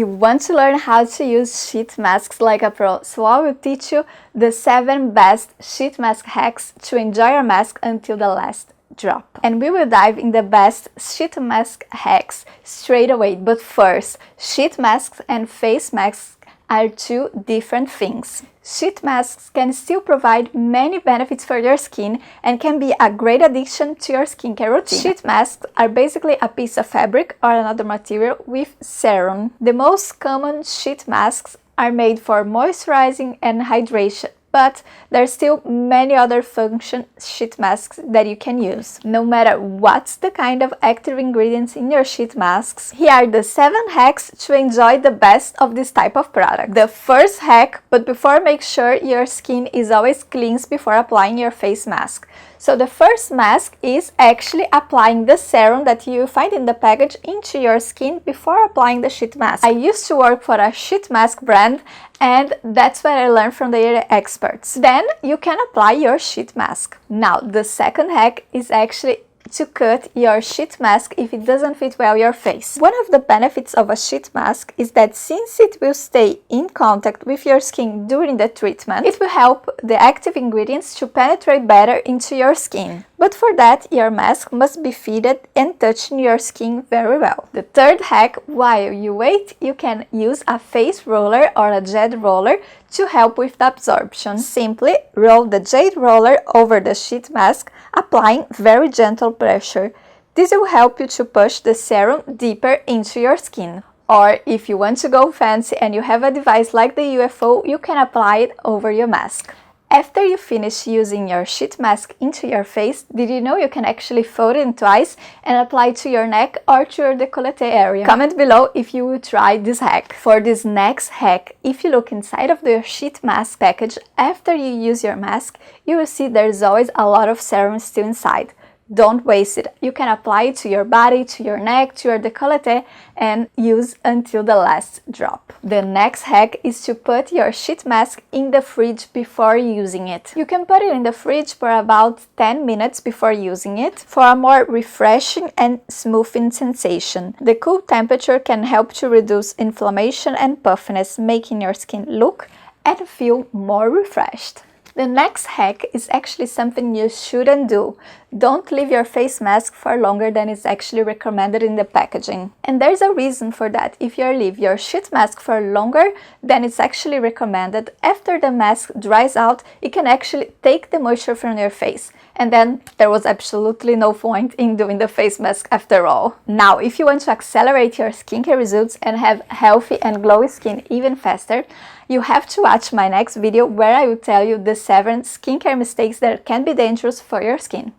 You want to learn how to use sheet masks like a pro, so I will teach you the 7 best sheet mask hacks to enjoy your mask until the last drop. And we will dive in the best sheet mask hacks straight away. But first, sheet masks and face masks are two different things. Sheet masks can still provide many benefits for your skin and can be a great addition to your skincare routine. Sheet masks are basically a piece of fabric or another material with serum. The most common sheet masks are made for moisturizing and hydration, but there are still many other function sheet masks that you can use. No matter what's the kind of active ingredients in your sheet masks, here are the 7 hacks to enjoy the best of this type of product. The first hack, but before, make sure your skin is always cleansed before applying your face mask. So the first mask is actually applying the serum that you find in the package into your skin before applying the sheet mask. I used to work for a sheet mask brand, and that's what I learned from the experts. Then you can apply your sheet mask. Now the second hack is actually to cut your sheet mask if it doesn't fit well your face. One of the benefits of a sheet mask is that since it will stay in contact with your skin during the treatment, it will help the active ingredients to penetrate better into your skin. But for that, your mask must be fitted and touching your skin very well. The third hack, while you wait, you can use a face roller or a jade roller to help with the absorption. Simply roll the jade roller over the sheet mask, applying very gentle pressure. This will help you to push the serum deeper into your skin. Or if you want to go fancy and you have a device like the UFO, you can apply it over your mask. After you finish using your sheet mask into your face, did you know you can actually fold it twice and apply it to your neck or to your décolleté area? Comment below if you will try this hack. For this next hack, if you look inside of the sheet mask package after you use your mask, you will see there's always a lot of serum still inside. Don't waste it. You can apply it to your body, to your neck, to your décolleté, and use until the last drop. The next hack is to put your sheet mask in the fridge before using it. You can put it in the fridge for about 10 minutes before using it for a more refreshing and smoothing sensation. The cool temperature can help to reduce inflammation and puffiness, making your skin look and feel more refreshed. The next hack is actually something you shouldn't do. Don't leave your face mask for longer than is actually recommended in the packaging. And there's a reason for that. If you leave your sheet mask for longer than it's actually recommended, after the mask dries out, it can actually take the moisture from your face. And then there was absolutely no point in doing the face mask after all. Now, if you want to accelerate your skincare results and have healthy and glowy skin even faster, you have to watch my next video where I will tell you the 7 skincare mistakes that can be dangerous for your skin.